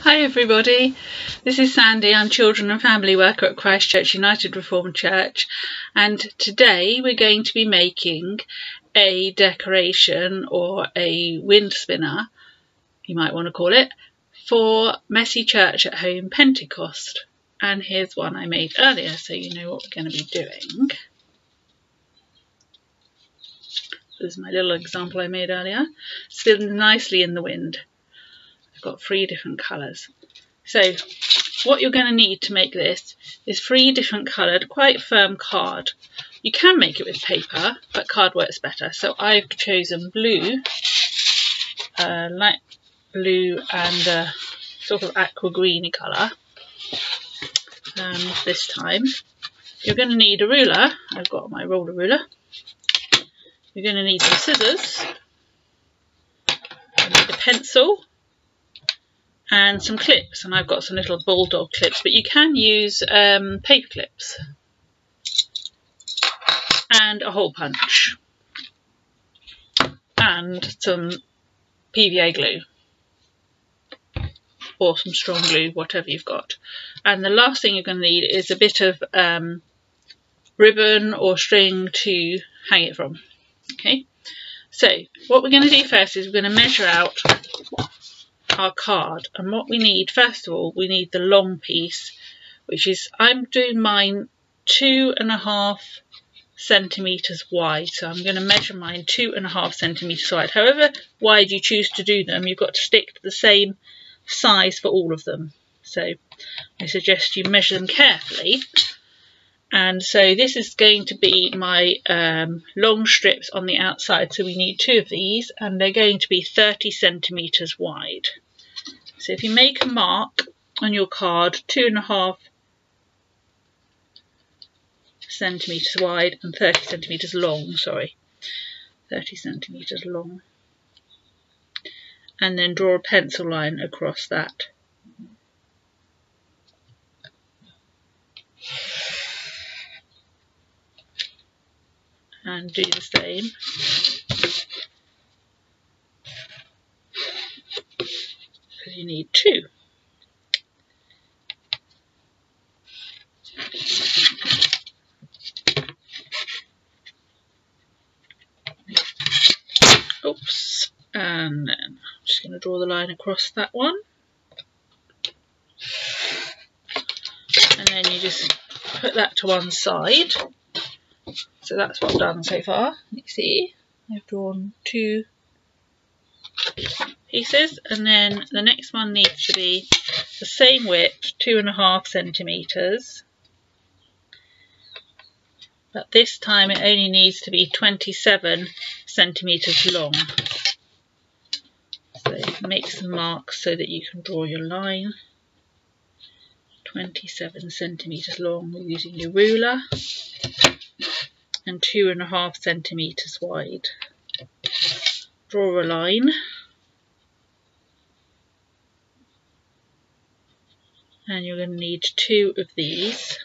Hi everybody, this is Sandy. I'm Children and Family Worker at Christ Church United Reformed Church, and today we're going to be making a decoration or a wind spinner, you might want to call it, for Messy Church at Home Pentecost. And here's one I made earlier so you know what we're going to be doing. This is my little example I made earlier. Spins nicely in the wind. I've got 3 different colours. So what you're going to need to make this is 3 different coloured, quite firm card. You can make it with paper, but card works better. So I've chosen blue, light blue and a sort of aqua greeny colour this time. You're going to need a ruler. I've got my roller ruler. You're going to need some scissors. You need a pencil. And some clips, and I've got some little bulldog clips, but you can use paper clips and a hole punch and some PVA glue or some strong glue, whatever you've got. And the last thing you're going to need is a bit of ribbon or string to hang it from. Okay, so what we're going to do first is we're going to measure out our card, and what we need first of all, we need the long piece, which is, I'm doing mine 2.5 centimeters wide, so I'm going to measure mine 2.5 centimeters wide. However wide you choose to do them, you've got to stick to the same size for all of them, so I suggest you measure them carefully. And so this is going to be my long strips on the outside, so we need 2 of these, and they're going to be 30 centimeters wide. So if you make a mark on your card, 2.5 centimeters wide and 30 centimeters long, 30 centimeters long, and then draw a pencil line across that. And do the same. Because you need 2. Oops. And then I'm just going to draw the line across that one. And then you just put that to one side. So that's what I've done so far. You see, I've drawn 2 pieces, and then the next one needs to be the same width, 2.5 centimeters. But this time it only needs to be 27 centimeters long. So make some marks so that you can draw your line. 27 centimeters long using your ruler, and 2.5 centimeters wide. Draw a line, and you're going to need 2 of these.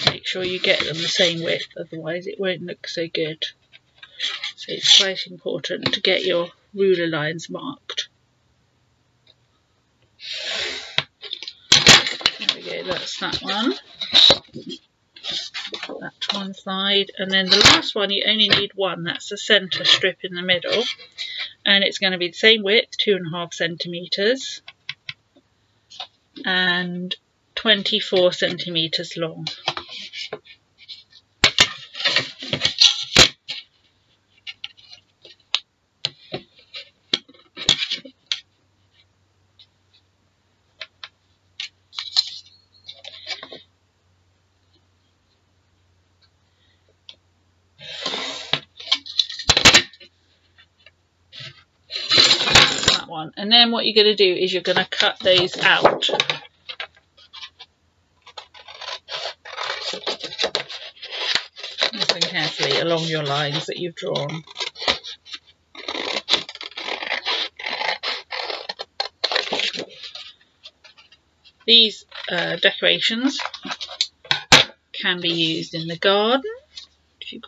Make sure you get them the same width, otherwise it won't look so good. So it's quite important to get your ruler lines marked. There we go, that's that one. Put that to one side, and then the last one you only need 1, that's the centre strip in the middle, and it's going to be the same width, 2.5 centimeters and 24 centimeters long. One. And then what you're going to do is you're going to cut those out. Nice and carefully along your lines that you've drawn. These decorations can be used in the garden if you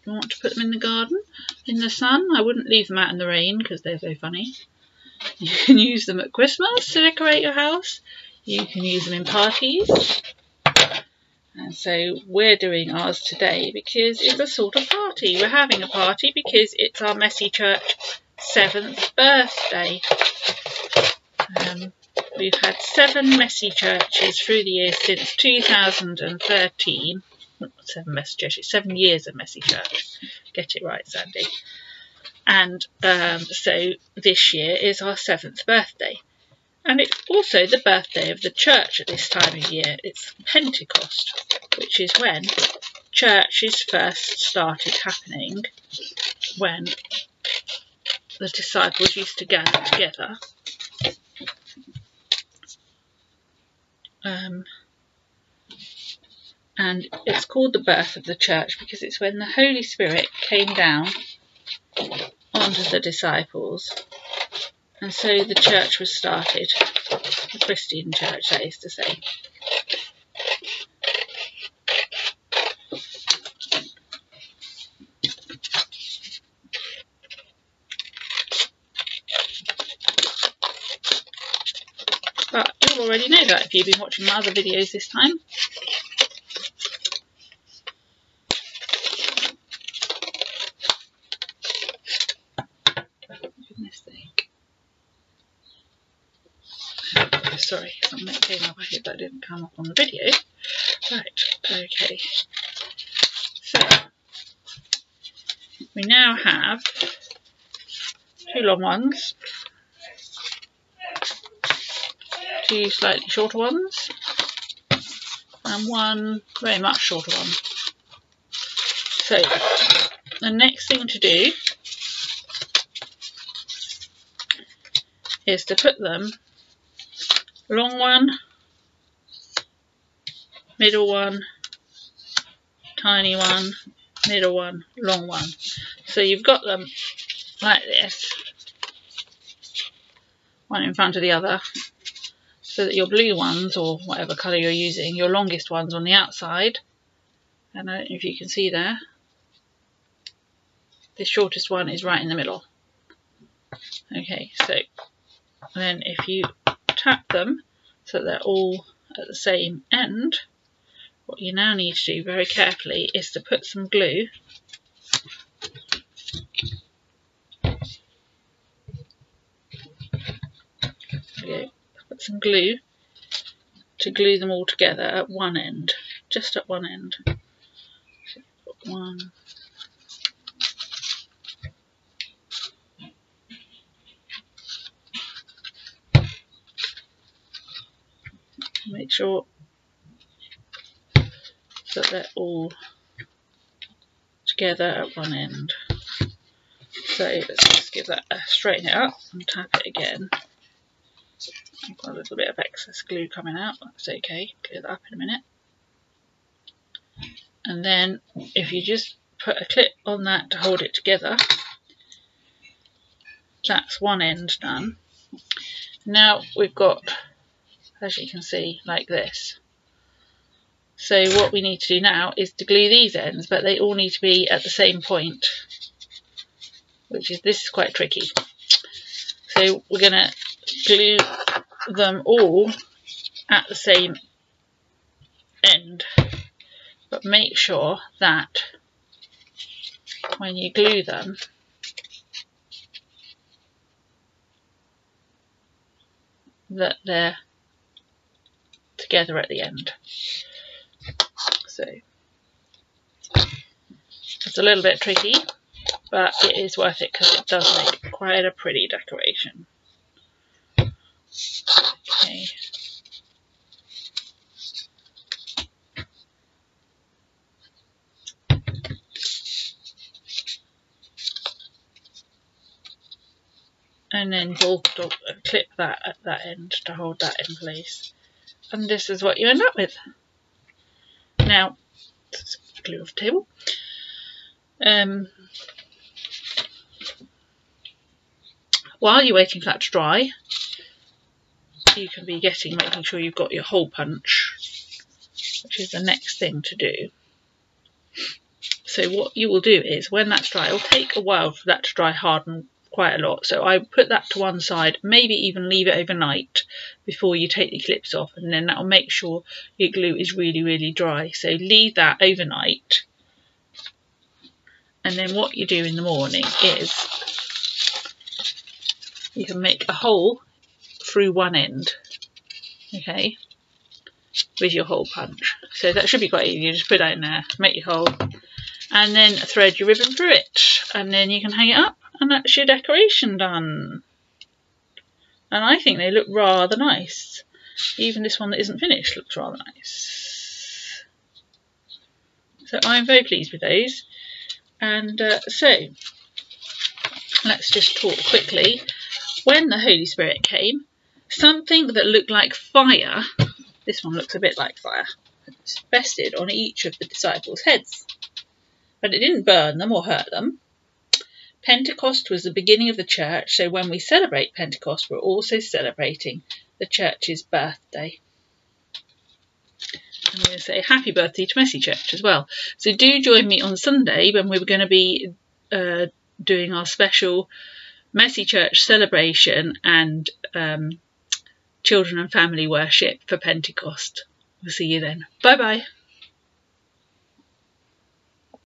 want to put them in the garden in the sun. I wouldn't leave them out in the rain because they're so funny. You can use them at Christmas to decorate your house. You can use them in parties. And so we're doing ours today because it's a sort of party. We're having a party because it's our Messy Church 7th birthday. We've had 7 Messy Churches through the years since 2013. 7 Messy Churches, 7 years of Messy Church. Get it right, Sandy. And so this year is our 7th birthday. And it's also the birthday of the church at this time of year. It's Pentecost, which is when churches first started happening, when the disciples used to gather together. And it's called the birth of the church because it's when the Holy Spirit came down onto the disciples, and so the church was started, the Christian church, that is to say. But you'll already know that if you've been watching my other videos this time. Sorry, something came up. I hope that didn't come up on the video. Right, okay. So, we now have 2 long ones, 2 slightly shorter ones, and 1 very much shorter one. So, the next thing to do is to put them long one, middle one, tiny one, middle one, long one. So you've got them like this, one in front of the other, so that your blue ones, or whatever colour you're using, your longest ones on the outside, and I don't know if you can see there, the shortest one is right in the middle. Okay, so then if you tap them so they're all at the same end, what you now need to do very carefully is to put some glue to glue them all together at one end, just at one end. So put 1, make sure that they're all together at one end. So let's just give that a straighten it up and tap it again. I've got a little bit of excess glue coming out, that's okay, clear that up in a minute. And then if you just put a clip on that to hold it together, that's one end done. Now we've got, as you can see, like this. So what we need to do now is to glue these ends, but they all need to be at the same point, which is, this is quite tricky. So we're going to glue them all at the same end, but make sure that when you glue them, that they're together at the end. So it's a little bit tricky, but it is worth it because it does make quite a pretty decoration. Okay. And then we'll clip that at that end to hold that in place. And this is what you end up with. Now, let's glue off the table. While you're waiting for that to dry, you can be making sure you've got your hole punch, which is the next thing to do. So what you will do is, when that's dry, it'll take a while for that to dry, harden quite a lot. So I put that to one side, maybe even leave it overnight before you take the clips off, and then that will make sure your glue is really, really dry. So leave that overnight. And then what you do in the morning is you can make a hole through one end, okay, with your hole punch. So that should be quite easy. You just put that in there, make your hole, and then thread your ribbon through it, and then you can hang it up, and that's your decoration done. And I think they look rather nice. Even this one that isn't finished looks rather nice. So I'm very pleased with those. And so let's just talk quickly. When the Holy Spirit came, something that looked like fire, this one looks a bit like fire, it's rested on each of the disciples' heads. But it didn't burn them or hurt them. Pentecost was the beginning of the church, so when we celebrate Pentecost, we're also celebrating the church's birthday. I'm going to say happy birthday to Messy Church as well. So do join me on Sunday when we're going to be doing our special Messy Church celebration and children and family worship for Pentecost. We'll see you then. Bye bye.